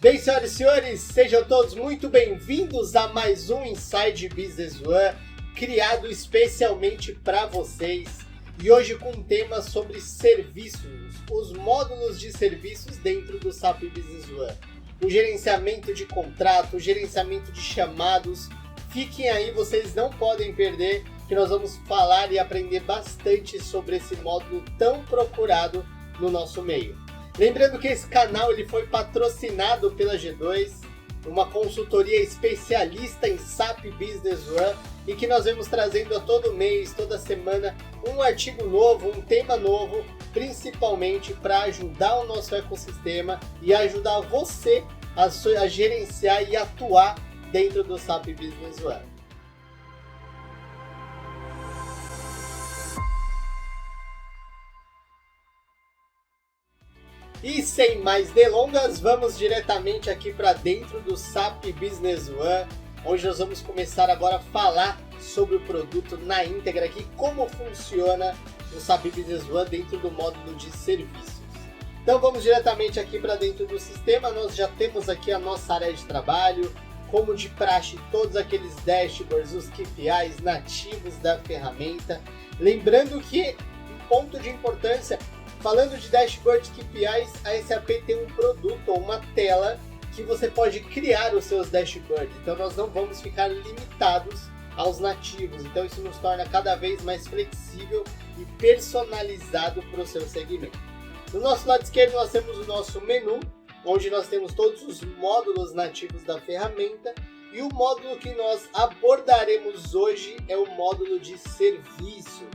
Bem, senhoras e senhores, sejam todos muito bem-vindos a mais um Inside Business One, criado especialmente para vocês. E hoje com um tema sobre serviços, os módulos de serviços dentro do SAP Business One. O gerenciamento de contrato, o gerenciamento de chamados. Fiquem aí, vocês não podem perder, que nós vamos falar e aprender bastante sobre esse módulo tão procurado no nosso meio. Lembrando que esse canal ele foi patrocinado pela G2, uma consultoria especialista em SAP Business One, e que nós vamos trazendo a todo mês, toda semana, um artigo novo, um tema novo, principalmente para ajudar o nosso ecossistema e ajudar você a gerenciar e atuar dentro do SAP Business One. E sem mais delongas, vamos diretamente aqui para dentro do SAP Business One, onde nós vamos começar agora a falar sobre o produto na íntegra aqui, como funciona o SAP Business One dentro do módulo de serviços. Então vamos diretamente aqui para dentro do sistema, nós já temos aqui a nossa área de trabalho, como de praxe, todos aqueles dashboards, os KPIs nativos da ferramenta. Lembrando que, um ponto de importância, falando de dashboard KPIs, a SAP tem um produto ou uma tela que você pode criar os seus dashboards. Então nós não vamos ficar limitados aos nativos. Então isso nos torna cada vez mais flexível e personalizado para o seu segmento. No nosso lado esquerdo nós temos o nosso menu, onde nós temos todos os módulos nativos da ferramenta. E o módulo que nós abordaremos hoje é o módulo de serviços.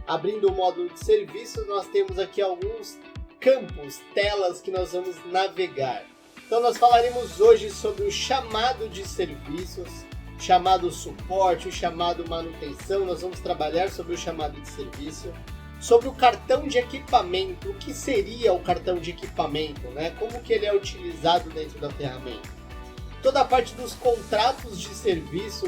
Abrindo o módulo de serviços, nós temos aqui alguns campos, telas que nós vamos navegar. Então nós falaremos hoje sobre o chamado de serviços, chamado suporte, o chamado manutenção. Nós vamos trabalhar sobre o chamado de serviço, sobre o cartão de equipamento. O que seria o cartão de equipamento, né? Como que ele é utilizado dentro da ferramenta. Toda a parte dos contratos de serviço,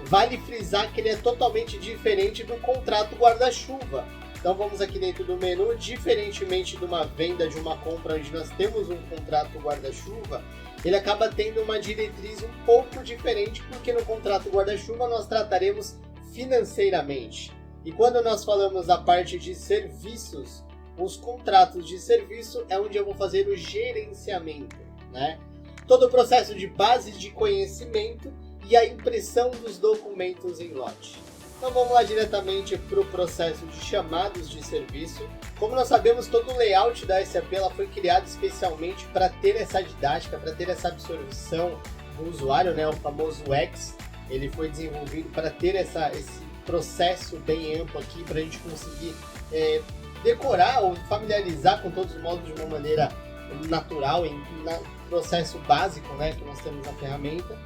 vale frisar que ele é totalmente diferente do contrato guarda-chuva. Então vamos aqui dentro do menu, diferentemente de uma venda, de uma compra onde nós temos um contrato guarda-chuva, ele acaba tendo uma diretriz um pouco diferente, porque no contrato guarda-chuva nós trataremos financeiramente. E quando nós falamos da parte de serviços, os contratos de serviço é onde eu vou fazer o gerenciamento, né? Todo o processo de base de conhecimento e a impressão dos documentos em lote. Então vamos lá diretamente para o processo de chamados de serviço. Como nós sabemos, todo o layout da SAP ela foi criado especialmente para ter essa didática, para ter essa absorção do usuário, né? O famoso UX. Ele foi desenvolvido para ter esse processo bem amplo aqui, para a gente conseguir decorar ou familiarizar com todos os módulos de uma maneira natural, processo básico, né, que nós temos na ferramenta.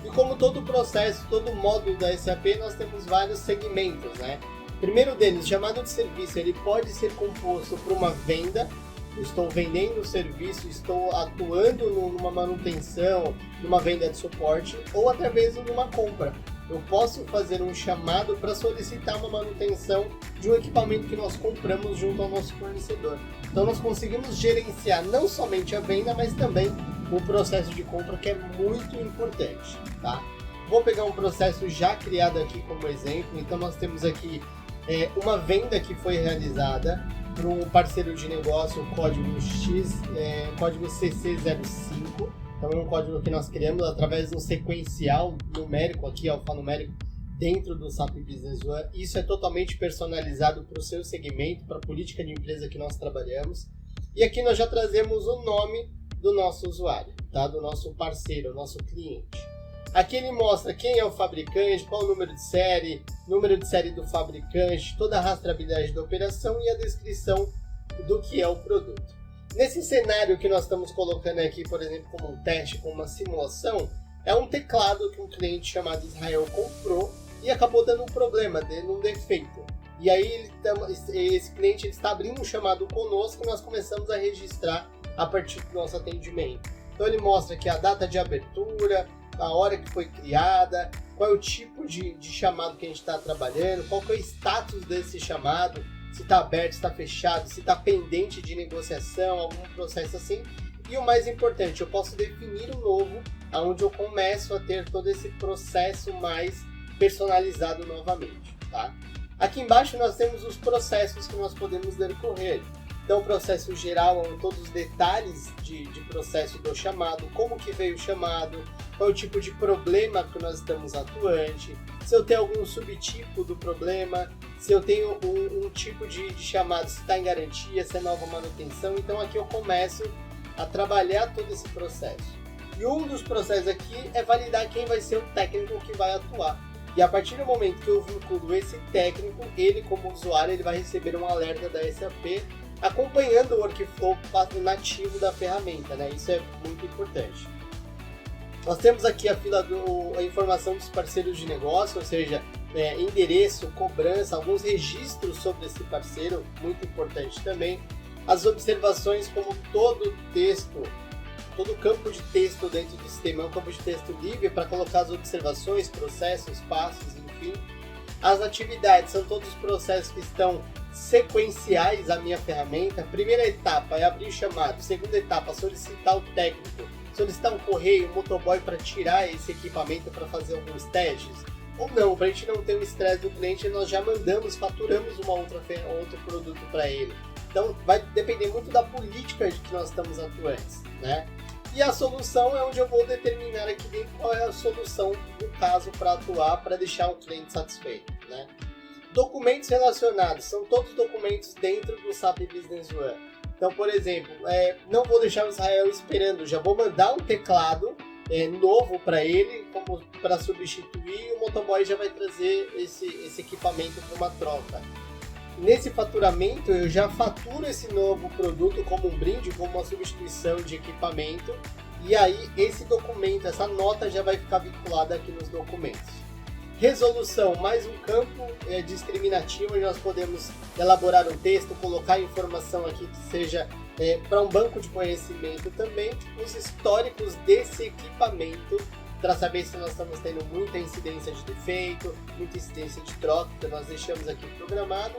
E como todo processo, todo módulo da SAP, nós temos vários segmentos, né? O primeiro deles, chamado de serviço, ele pode ser composto por uma venda. Eu estou vendendo o serviço, estou atuando numa manutenção, numa venda de suporte, ou através de uma compra. Eu posso fazer um chamado para solicitar uma manutenção de um equipamento que nós compramos junto ao nosso fornecedor. Então nós conseguimos gerenciar não somente a venda, mas também o processo de compra, que é muito importante, tá? Vou pegar um processo já criado aqui como exemplo. Então nós temos aqui uma venda que foi realizada para um parceiro de negócio, o código código CC05. Então é um código que nós criamos através de um sequencial numérico aqui, alfanumérico, dentro do SAP Business One. Isso é totalmente personalizado para o seu segmento, para a política de empresa que nós trabalhamos. E aqui nós já trazemos o nome do nosso usuário, tá? Do nosso parceiro, do nosso cliente. Aqui ele mostra quem é o fabricante, qual o número de série do fabricante, toda a rastreabilidade da operação e a descrição do que é o produto. Nesse cenário que nós estamos colocando aqui, por exemplo, como um teste, como uma simulação, é um teclado que um cliente chamado Israel comprou e acabou dando um problema, dando um defeito. E aí esse cliente está abrindo um chamado conosco e nós começamos a registrar a partir do nosso atendimento. Então ele mostra aqui a data de abertura, a hora que foi criada, qual é o tipo de chamado que a gente está trabalhando, qual que é o status desse chamado, se está aberto, se está fechado, se está pendente de negociação, algum processo assim. E o mais importante, eu posso definir um novo, onde eu começo a ter todo esse processo mais personalizado novamente, tá? Aqui embaixo nós temos os processos que nós podemos decorrer. Então, o processo geral, todos os detalhes de processo do chamado, como que veio o chamado, qual é o tipo de problema que nós estamos atuante, se eu tenho algum subtipo do problema, se eu tenho um tipo de chamado, se está em garantia, se é nova manutenção. Então, aqui eu começo a trabalhar todo esse processo. E um dos processos aqui é validar quem vai ser o técnico que vai atuar. E a partir do momento que eu vinculo esse técnico, ele como usuário, ele vai receber um alerta da SAP acompanhando o workflow nativo da ferramenta, né? Isso é muito importante. Nós temos aqui a informação dos parceiros de negócio, ou seja, endereço, cobrança, alguns registros sobre esse parceiro, muito importante também. As observações, como todo campo de texto dentro do sistema é um campo de texto livre para colocar as observações, processos, passos, enfim. As atividades são todos os processos que estão sequenciais à minha ferramenta. Primeira etapa é abrir chamado. Segunda etapa, solicitar o técnico, solicitar um correio, um motoboy para tirar esse equipamento para fazer alguns testes. Ou não, para a gente não ter o estresse do cliente, nós já faturamos outro produto para ele. Então vai depender muito da política de que nós estamos atuantes, né? E a solução é onde eu vou determinar aqui dentro qual é a solução do caso para atuar, para deixar o cliente satisfeito, né? Documentos relacionados, são todos documentos dentro do SAP Business One. Então, por exemplo, não vou deixar o Israel esperando, já vou mandar um teclado novo para ele, como para substituir, e o motoboy já vai trazer esse equipamento para uma troca. Nesse faturamento, eu já faturo esse novo produto como um brinde, como uma substituição de equipamento, e aí esse documento, essa nota já vai ficar vinculada aqui nos documentos. Resolução, mais um campo discriminativo, onde nós podemos elaborar um texto, colocar informação aqui que seja para um banco de conhecimento também, os históricos desse equipamento, para saber se nós estamos tendo muita incidência de defeito, muita incidência de troca, que nós deixamos aqui programado.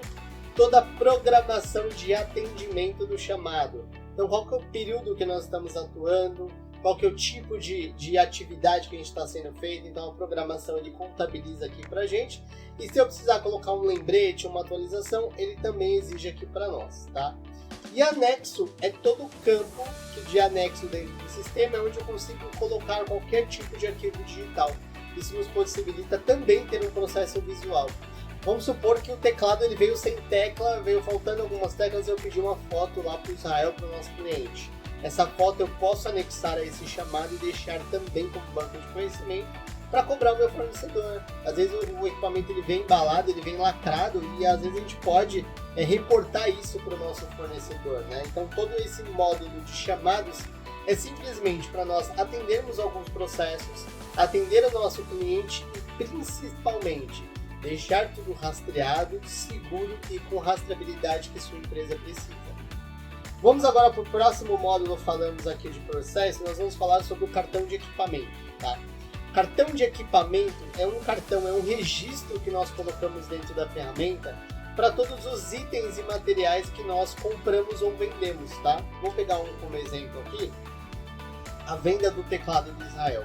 Toda a programação de atendimento do chamado. Então, qual que é o período que nós estamos atuando, qual que é o tipo de atividade que a gente está sendo feita. Então, a programação ele contabiliza aqui para a gente. E se eu precisar colocar um lembrete, uma atualização, ele também exige aqui para nós, tá? E anexo é todo o campo de anexo dentro do sistema, onde eu consigo colocar qualquer tipo de arquivo digital. Isso nos possibilita também ter um processo visual. Vamos supor que o teclado ele veio sem tecla, veio faltando algumas teclas, e eu pedi uma foto lá para o Israel, para o nosso cliente. Essa foto eu posso anexar a esse chamado e deixar também como banco de conhecimento para cobrar o meu fornecedor. Às vezes o equipamento ele vem embalado, ele vem lacrado, e às vezes a gente pode reportar isso para o nosso fornecedor, né? Então todo esse módulo de chamados é simplesmente para nós atendermos alguns processos, atender o nosso cliente e principalmente deixar tudo rastreado, seguro e com rastreabilidade que sua empresa precisa. Vamos agora para o próximo módulo. Falamos aqui de processo, nós vamos falar sobre o cartão de equipamento, tá? Cartão de equipamento é um registro que nós colocamos dentro da ferramenta para todos os itens e materiais que nós compramos ou vendemos, tá? Vou pegar como exemplo aqui, a venda do teclado do Israel.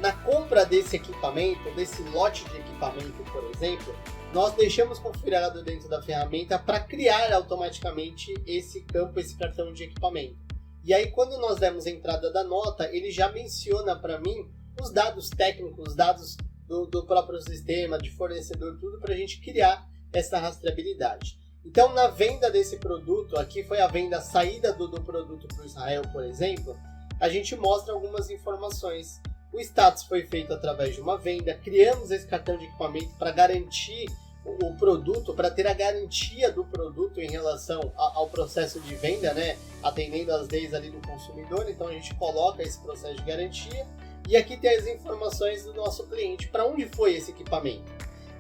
Na compra desse equipamento, desse lote de equipamento, por exemplo, nós deixamos configurado dentro da ferramenta para criar automaticamente esse campo, esse cartão de equipamento. E aí, quando nós demos a entrada da nota, ele já menciona para mim os dados técnicos, os dados do próprio sistema, de fornecedor, tudo para a gente criar essa rastreabilidade. Então, na venda desse produto, aqui foi a venda, a saída do produto para o Israel, por exemplo, a gente mostra algumas informações. O status foi feito através de uma venda, criamos esse cartão de equipamento para garantir o produto, para ter a garantia do produto em relação ao processo de venda, né? Atendendo às leis ali do consumidor, então a gente coloca esse processo de garantia. E aqui tem as informações do nosso cliente, para onde foi esse equipamento.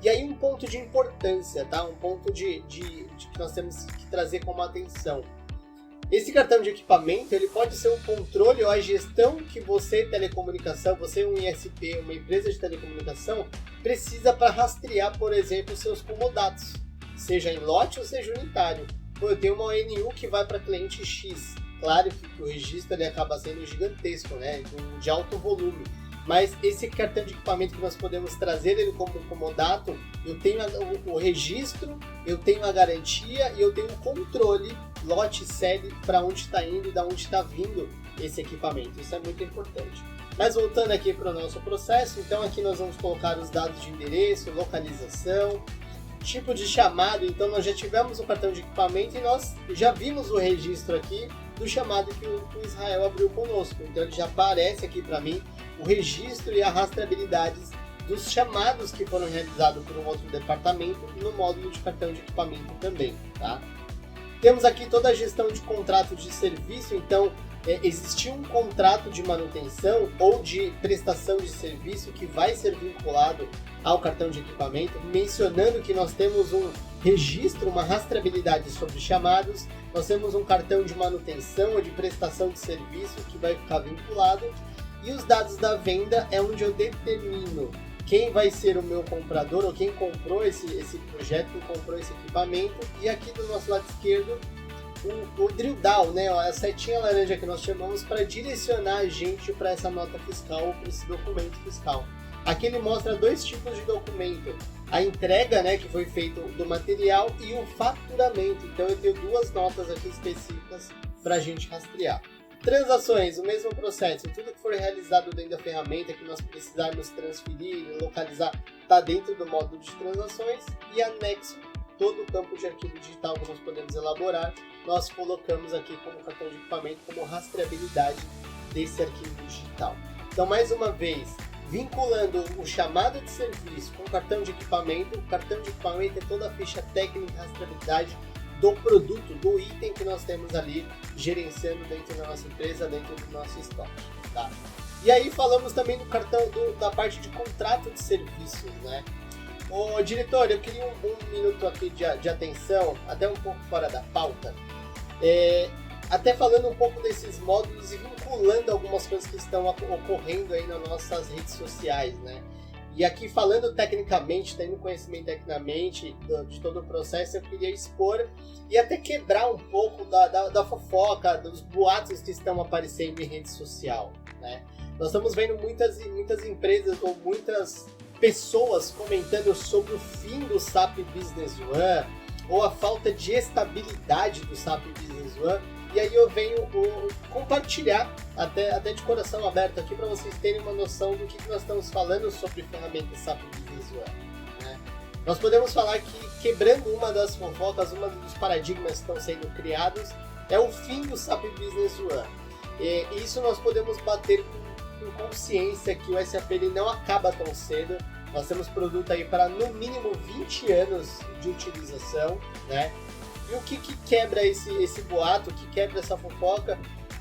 E aí um ponto de importância, tá? Um ponto de que nós temos que trazer como atenção. Esse cartão de equipamento ele pode ser um controle ou a gestão que você, telecomunicação, você um ISP, uma empresa de telecomunicação, precisa para rastrear, por exemplo, seus comodatos, seja em lote ou seja unitário. Eu tenho uma ONU que vai para cliente X, claro que o registro ele acaba sendo gigantesco, né? De alto volume. Mas esse cartão de equipamento que nós podemos trazer ele como comodato, eu tenho o registro, eu tenho a garantia e eu tenho o controle, lote, série, para onde está indo e da onde está vindo esse equipamento. Isso é muito importante. Mas voltando aqui para o nosso processo, então aqui nós vamos colocar os dados de endereço, localização, tipo de chamado. Então nós já tivemos o cartão de equipamento e nós já vimos o registro aqui do chamado que o Israel abriu conosco. Então ele já aparece aqui para mim o registro e a rastreabilidade dos chamados que foram realizados por um outro departamento no módulo de cartão de equipamento também, tá? Temos aqui toda a gestão de contrato de serviço, então existiu um contrato de manutenção ou de prestação de serviço que vai ser vinculado ao cartão de equipamento, mencionando que nós temos um registro, uma rastreabilidade sobre chamados, nós temos um cartão de manutenção ou de prestação de serviço que vai ficar vinculado, e os dados da venda é onde eu determino quem vai ser o meu comprador ou quem comprou esse projeto, quem comprou esse equipamento. E aqui do nosso lado esquerdo, o drill down, né, a setinha laranja que nós chamamos para direcionar a gente para essa nota fiscal ou para esse documento fiscal. Aqui ele mostra dois tipos de documento, a entrega, né, que foi feito do material e o faturamento. Então eu tenho duas notas aqui específicas para a gente rastrear. Transações, o mesmo processo, tudo que for realizado dentro da ferramenta que nós precisarmos transferir, localizar, está dentro do módulo de transações. E anexo, todo o campo de arquivo digital que nós podemos elaborar, nós colocamos aqui como cartão de equipamento, como rastreabilidade desse arquivo digital. Então, mais uma vez, vinculando o chamado de serviço com o cartão de equipamento, o cartão de equipamento é toda a ficha técnica e rastreabilidade do produto, do item que nós temos ali gerenciando dentro da nossa empresa, dentro do nosso estoque, tá? E aí falamos também do cartão da parte de contrato de serviços, né? Ô diretor, eu queria um minuto aqui de atenção, até um pouco fora da pauta, até falando um pouco desses módulos e vinculando algumas coisas que estão ocorrendo aí nas nossas redes sociais, né? E aqui falando tecnicamente, tendo conhecimento tecnicamente de todo o processo, eu queria expor e até quebrar um pouco da fofoca, dos boatos que estão aparecendo em rede social, né? Nós estamos vendo muitas empresas ou muitas pessoas comentando sobre o fim do SAP Business One ou a falta de estabilidade do SAP Business One. E aí eu venho compartilhar, até de coração aberto aqui, para vocês terem uma noção do que nós estamos falando sobre ferramentas SAP Business One, né? Nós podemos falar que, quebrando uma das fofocas, um dos paradigmas que estão sendo criados, é o fim do SAP Business One. E isso nós podemos bater com consciência que o SAP ele não acaba tão cedo. Nós temos produto aí para, no mínimo, 20 anos de utilização, né? E o que quebra esse boato, o que quebra essa fofoca,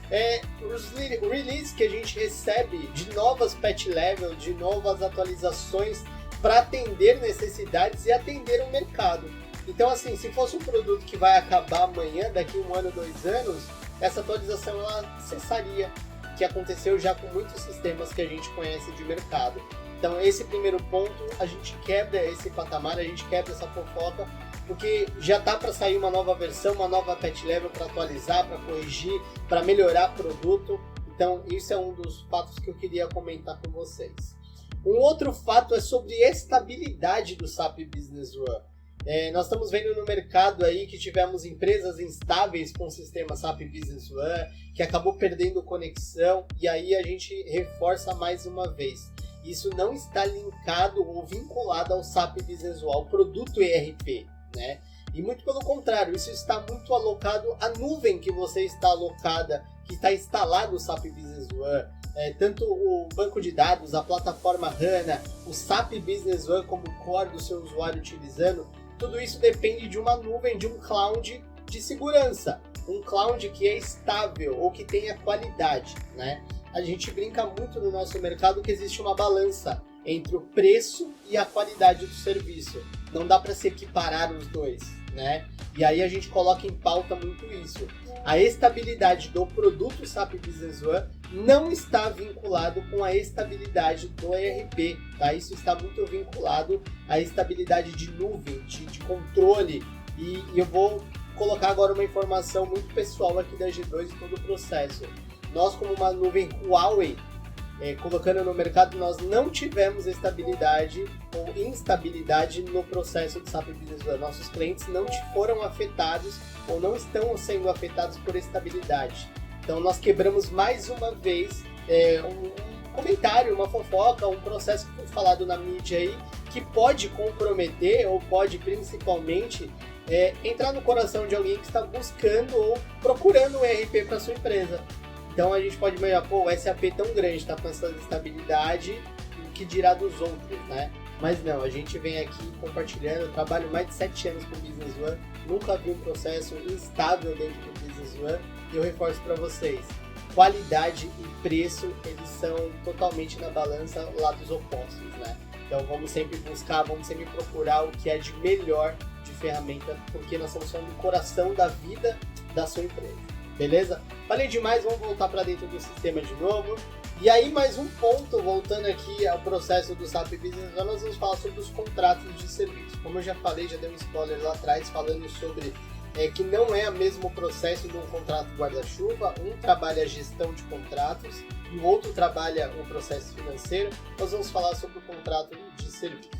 é os releases que a gente recebe de novas patch level, de novas atualizações para atender necessidades e atender o mercado. Então, assim, se fosse um produto que vai acabar amanhã, daqui 1 ano, 2 anos, essa atualização ela cessaria, que aconteceu já com muitos sistemas que a gente conhece de mercado. Então, esse primeiro ponto, a gente quebra esse patamar, a gente quebra essa fofoca, porque já tá para sair uma nova versão, uma nova patch level para atualizar, para corrigir, para melhorar o produto. Então, isso é um dos fatos que eu queria comentar com vocês. Um outro fato é sobre estabilidade do SAP Business One. Nós estamos vendo no mercado aí que tivemos empresas instáveis com o sistema SAP Business One, que acabou perdendo conexão, e aí a gente reforça mais uma vez. Isso não está linkado ou vinculado ao SAP Business One, ao produto ERP, né? E muito pelo contrário, isso está muito alocado à nuvem que você está alocada, que está instalado o SAP Business One, tanto o banco de dados, a plataforma HANA, o SAP Business One como core do seu usuário utilizando, tudo isso depende de uma nuvem, de um cloud de segurança, um cloud que é estável ou que tenha qualidade, né? A gente brinca muito no nosso mercado que existe uma balança entre o preço e a qualidade do serviço. Não dá para se equiparar os dois, né? E aí a gente coloca em pauta muito isso. A estabilidade do produto SAP Business One não está vinculado com a estabilidade do ERP, tá? Isso está muito vinculado à estabilidade de nuvem, de controle. E eu vou colocar agora uma informação muito pessoal aqui da G2 e todo o processo. Nós, como uma nuvem Huawei, colocando no mercado, nós não tivemos estabilidade ou instabilidade no processo do SAP Business One. Nossos clientes não foram afetados ou não estão sendo afetados por estabilidade. Então nós quebramos mais uma vez um comentário, uma fofoca, um processo que foi falado na mídia aí, que pode comprometer ou pode principalmente entrar no coração de alguém que está buscando ou procurando um ERP para sua empresa. Então a gente pode imaginar, o SAP é tão grande, está com essa estabilidade, o que dirá dos outros, né? Mas não, a gente vem aqui compartilhando, eu trabalho mais de 7 anos com o Business One, nunca vi um processo instável dentro do Business One, e eu reforço para vocês, qualidade e preço, eles são totalmente na balança lados opostos, né? Então vamos sempre buscar, vamos sempre procurar o que é de melhor de ferramenta, porque nós estamos falando do coração da vida da sua empresa. Beleza? Falei demais, vamos voltar para dentro do sistema de novo. E aí mais um ponto, voltando aqui ao processo do SAP Business, nós vamos falar sobre os contratos de serviço. Como eu já falei, já dei um spoiler lá atrás, falando sobre que não é o mesmo processo de um contrato guarda-chuva. Um trabalha a gestão de contratos e o outro trabalha o processo financeiro. Nós vamos falar sobre o contrato de serviços.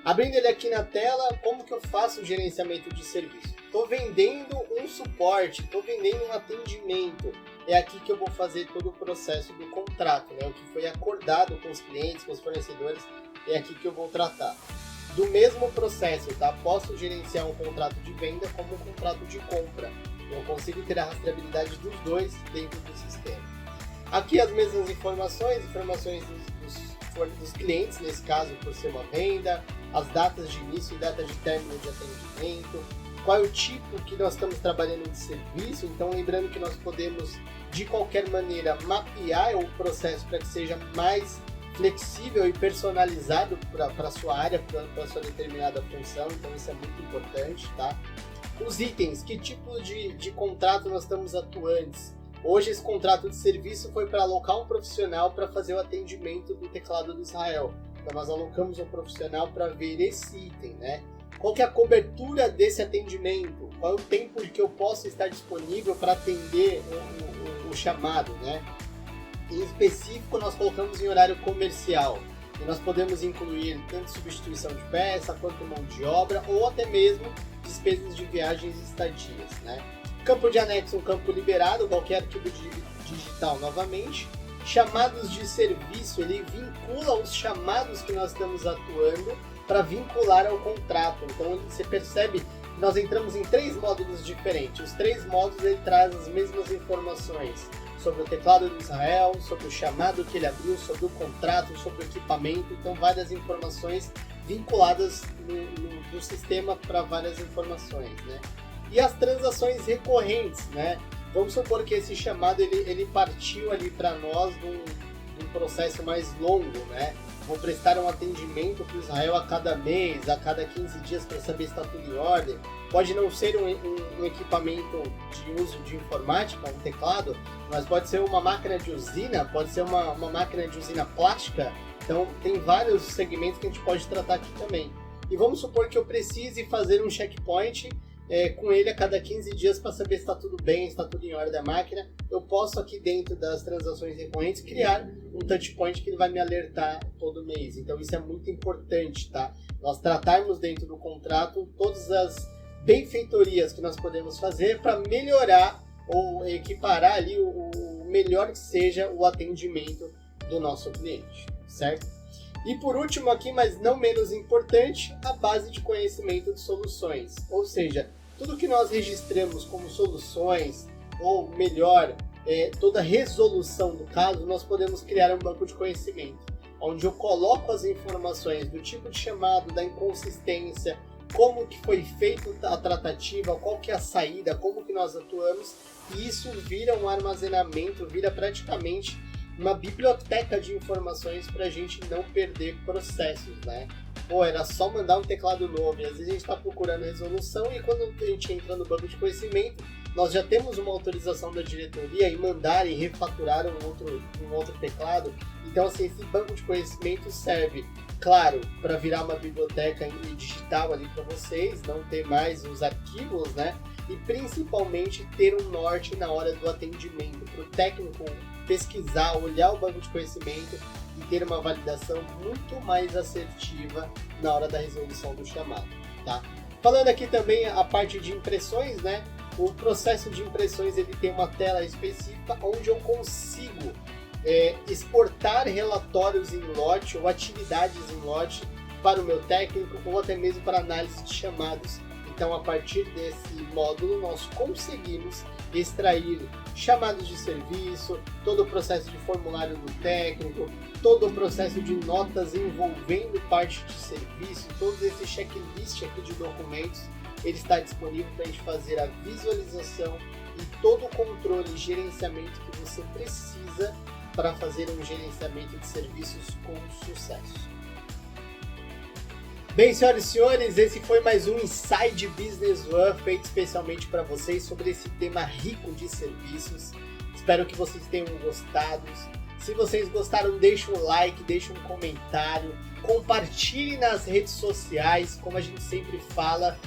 Abrindo ele aqui na tela, como que eu faço o gerenciamento de serviço? Estou vendendo um suporte, estou vendendo um atendimento. É aqui que eu vou fazer todo o processo do contrato, né? O que foi acordado com os clientes, com os fornecedores, é aqui que eu vou tratar. Do mesmo processo, tá? Posso gerenciar um contrato de venda como um contrato de compra. Eu consigo ter a rastreabilidade dos dois dentro do sistema. Aqui as mesmas informações dos clientes, nesse caso por ser uma venda, as datas de início e data de término de atendimento, qual é o tipo que nós estamos trabalhando de serviço. Então lembrando que nós podemos de qualquer maneira mapear o processo para que seja mais flexível e personalizado para a sua área, para a sua determinada função, então isso é muito importante, tá? Os itens, que tipo de contrato nós estamos atuantes? Hoje esse contrato de serviço foi para alocar um profissional para fazer o atendimento do teclado do Israel. Então nós alocamos um profissional para ver esse item, né? Qual que é a cobertura desse atendimento? Qual é o tempo que eu posso estar disponível para atender o chamado, né? Em específico nós colocamos em horário comercial. E nós podemos incluir tanto substituição de peça, quanto mão de obra, ou até mesmo despesas de viagens e estadias, né? Campo de anexo, um campo liberado, qualquer arquivo digital novamente. Chamados de serviço, ele vincula os chamados que nós estamos atuando para vincular ao contrato. Então você percebe que nós entramos em 3 módulos diferentes. Os 3 módulos ele traz as mesmas informações sobre o teclado do Israel, sobre o chamado que ele abriu, sobre o contrato, sobre o equipamento. Então várias informações vinculadas no sistema para várias informações, né? E as transações recorrentes, né? Vamos supor que esse chamado ele partiu ali para nós de um processo mais longo, né? Vou prestar um atendimento para o Israel a cada mês, a cada 15 dias para saber se está tudo em ordem. Pode não ser um equipamento de uso de informática, um teclado, mas pode ser uma máquina de usina, pode ser uma máquina de usina plástica. Então tem vários segmentos que a gente pode tratar aqui também. E vamos supor que eu precise fazer um checkpoint com ele a cada 15 dias para saber se está tudo bem, se está tudo em ordem da máquina. Eu posso aqui dentro das transações recorrentes criar um touchpoint que ele vai me alertar todo mês. Então isso é muito importante, tá? Nós tratarmos dentro do contrato todas as benfeitorias que nós podemos fazer para melhorar ou equiparar ali o melhor que seja o atendimento do nosso cliente, certo? E por último aqui, mas não menos importante, a base de conhecimento de soluções. Ou seja, tudo que nós registramos como soluções, ou melhor, toda resolução do caso, nós podemos criar um banco de conhecimento, onde eu coloco as informações do tipo de chamado, da inconsistência, como que foi feita a tratativa, qual que é a saída, como que nós atuamos, e isso vira um armazenamento, vira praticamente uma biblioteca de informações para a gente não perder processos, né? Era só mandar um teclado novo, e às vezes a gente está procurando resolução, e quando a gente entra no banco de conhecimento, nós já temos uma autorização da diretoria em mandar e refaturar um outro teclado. Então, assim, esse banco de conhecimento serve, claro, para virar uma biblioteca digital ali para vocês, não ter mais os arquivos, né? e principalmente ter um norte na hora do atendimento, para o técnico pesquisar, olhar o banco de conhecimento e ter uma validação muito mais assertiva na hora da resolução do chamado, tá? Falando aqui também a parte de impressões, né? O processo de impressões ele tem uma tela específica onde eu consigo exportar relatórios em lote ou atividades em lote para o meu técnico ou até mesmo para análise de chamados. Então, a partir desse módulo, nós conseguimos extrair chamados de serviço, todo o processo de formulário do técnico, todo o processo de notas envolvendo parte de serviço, todo esse checklist aqui de documentos, ele está disponível para a gente fazer a visualização e todo o controle e gerenciamento que você precisa para fazer um gerenciamento de serviços com sucesso. Bem, senhoras e senhores, esse foi mais um Inside Business One feito especialmente para vocês sobre esse tema rico de serviços. Espero que vocês tenham gostado. Se vocês gostaram, deixe um like, deixe um comentário, compartilhe nas redes sociais, como a gente sempre fala,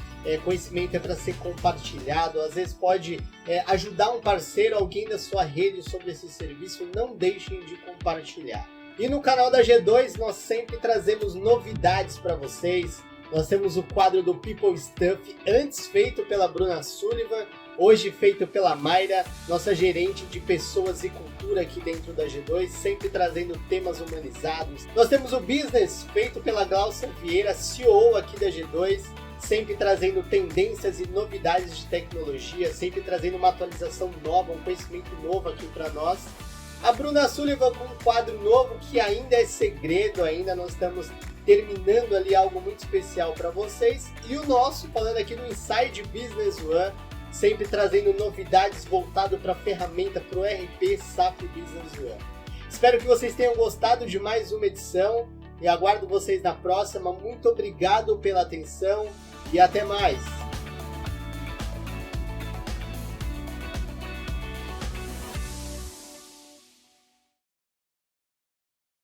conhecimento é para ser compartilhado. Às vezes pode ajudar um parceiro, alguém da sua rede sobre esse serviço, não deixem de compartilhar. E no canal da G2 nós sempre trazemos novidades para vocês. Nós temos o quadro do People Stuff, antes feito pela Bruna Sullivan, hoje feito pela Mayra, nossa gerente de pessoas e cultura aqui dentro da G2, sempre trazendo temas humanizados. Nós temos o Business, feito pela Glaucia Vieira, CEO aqui da G2, sempre trazendo tendências e novidades de tecnologia, sempre trazendo uma atualização nova, um conhecimento novo aqui para nós. A Bruna Sullivan com um quadro novo que ainda é segredo, ainda nós estamos terminando ali algo muito especial para vocês. E o nosso, falando aqui no Inside Business One, sempre trazendo novidades voltado para a ferramenta, para o RP SAP Business One. Espero que vocês tenham gostado de mais uma edição e aguardo vocês na próxima. Muito obrigado pela atenção e até mais!